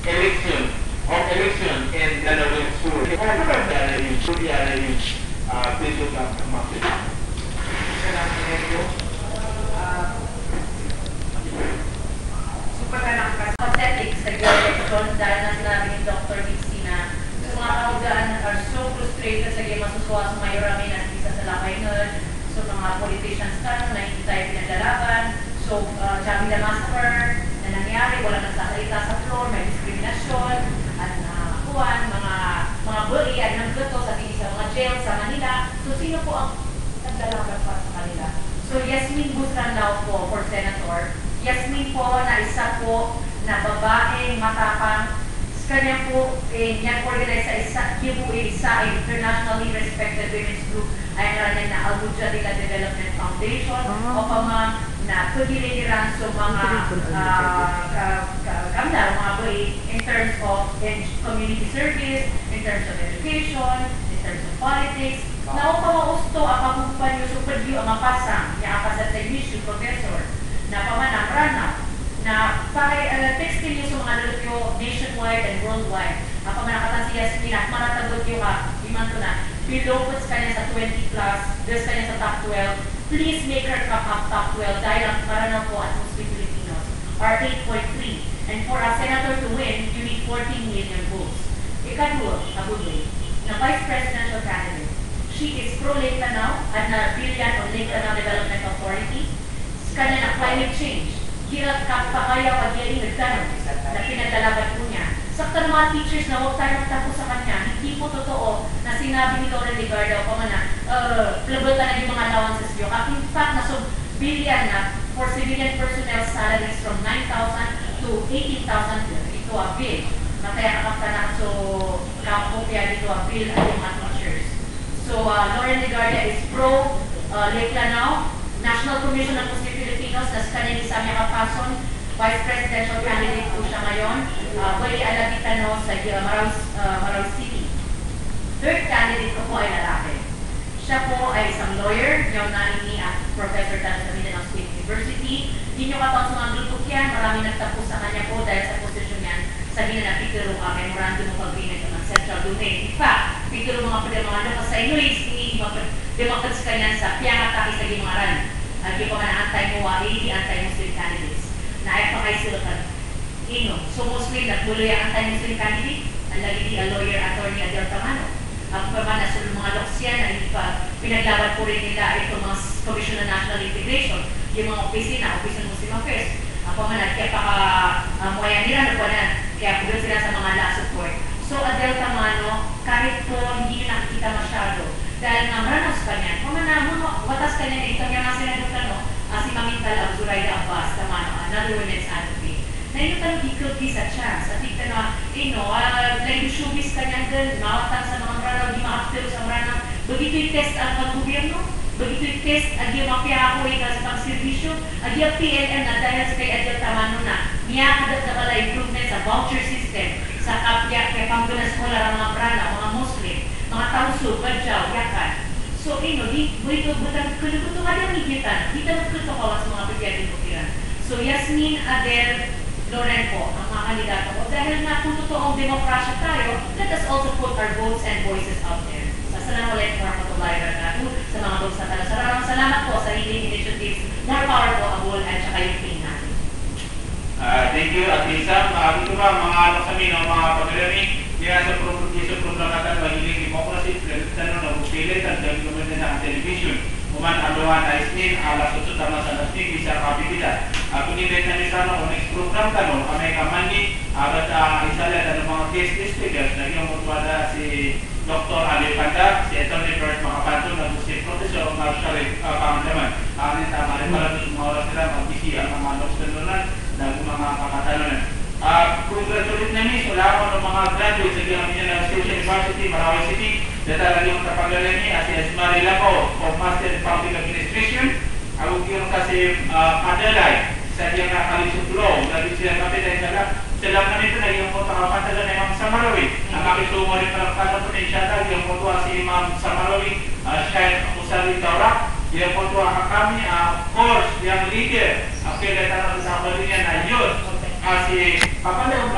election in Nanawin School. Please look up the market. Pathetic sa election dahil na sinabi ni Dr. Dixie na mga kaugaan are so frustrated sa mga masusuwa sa mayorami na isa sa lakay nun. So mga politicians na hindi tayo pinaglalaban. So Javi the Massacre na nangyari, wala nagsasalita sa floor, may diskriminasyon at mga bully at nagluto sa mga jail sa Manila. So sino po ang naglalaban para sa kanila? So Yasmin Busranao po for Senator. Yasmin po na isa po na babaeng matapang. Kanya po, niyang-organize sa isa internationally respected women's group ay ngayon na Al-Mujah de la Development Foundation o pamang na pagiliniran sa mga mga buhay in terms of community service, in terms of education, in terms of politics. Na upamausto ang pagkukupan nyo sa pagyo ang mapasang niya apasat sa issue, professor, na pamanang rana, na textil nyo sa mga lulutyo nationwide and worldwide. Ang pamanakatan si Yasmin at maratagot nyo ka, iman ko na, below puts kanya sa 20 plus, this kanya sa top 12, please make her come up top 12 dahil ang maranaw po at Muslim Filipinos are 8.3. And for a senator to win, you need 14 million votes. Ikadulo, Abuloy, na vice presidential candidate. She is pro-Lake Lanao at na billion on Lake Lanao Development Authority. Kanya na climate change. Hirap kapakayaw at yaling nagtanong na pinagdalaban po niya. Sakta ng mga teachers na huwag tayo magtapo sa kanya, hindi po totoo na sinabi ni Lauren Ligarda o pamana, labal na yung mga allowances niyo. In fact, nasa billion na for civilian personnel salaries from 9,000 to 18,000 ito a bill. Kaya kakapta na so kapopya dito a bill at yung mga teachers. So, Lauren Ligarda is pro Lake Lanao, National Commission ng Muslim Filipinos, na sa kanya ni Samia Kapason, Vice Presidential candidate po siya ngayon, Wali Alabitano sa Marawi City. Third candidate ko po ay lalaki. Siya po ay isang lawyer, yung nanini at professor dahil sa Mindanao State University. Hindi nyo kapag sumanglutok yan, marami nagtapos sa kanya po dahil sa posisyon yan sa ginanapitiro memorandum of agreement ng Central Domain. In fact, pitiro mga pagdamano sa Inuit, hindi Democrats kanyan sa piyangataki sa gimangaran. At yung mga anti-Muwai, anti-Muslim candidates. Na ay pa kay sila kan So Muslim na tuloy ang anti-Muslim candidate, ang lagi a lawyer, attorney, Adel Tamano. Ang pamana sa mga loksyan na hindi pa pinaglaban po rin nila itong mga Commission on National Integration, yung mga opisina, Office of Muslim Affairs. Ang pamana, kaya muwayan nila, kaya pugod sila sa mga law support. So Adel Tamano, kahit po hindi nyo nakikita masyado, dahil nga maranos ka niyan, watas ka niyan, ito nga nga sinadot si Mamintal of Zuraida Abbas, Tamano, another women's advocate. Na ito tanong ikot sa chance, at ito na, like showbiz ka niyan din, mawatan sa mga maranaw, di ma-after sa maranaw, begitu i-test ang pag-gobyerno, begitu i-test, agi mapiya ako sa pag-servisyo, agi ang PLN na dahil sa kay Adel Tamano na, niya kadat na pala improvement sa voucher system, sa kapya, kaya panggunas ko lang mga maranaw, mga Muslim, mga tauso, badyaw, yakan. So, di butang kulubuto ka din higitan. Di tayo kawas mga pagyatin ko kiran. So, Yasmin, Adel, Loren po, ang mga kandidato ko. Dahil nga kung totoong demokrasya tayo, let us also put our votes and voices out there. Salamat ulit for matulayan natin sa mga votes na talasarang. Salamat po sa leading initiatives. More power po, Abol, at saka yung team natin. Thank you, At Lisa. Ito ba, mga kami, mga paglalami, kaya sa program natin, mahiling democracy, tanong na bupilit at gagawin na ang television. Uman aluhan na isnin, alas 8 tama sa lasning, bisa kapitilan. Ako nilait na nisano, kung next program tanong, kami kamandi, agat isala na ng mga guest speakers, naging mutwada si Dr. Ali Panda, si Attorney Bert Makapanto, na si Professor Omar Sharif Pangandaman. Ang tama rin para sa mga oras nila, mag-isi ang mga nokstanunan, na mga kakatalunan. Congratulate namin sa lahat ng mga graduates sa Mindanao State University, Marawi City, dahil yung kapagalan niya si Asmari Laco of Master in Public Administration. Ako yung kasi padalay sa diyang nakalisod law, dahil siya kapitay sa lang namin ito na yung pagkakapatalan na Imam Samarawi. Ang kakisumo rin palakpasan po na siya yung pagkuha si Imam Samarawi, Shaykh Usari Taurak, yung pagkuha kami, course, yung leader, ang kailangan sa kapalinya na yun, si Papa Leon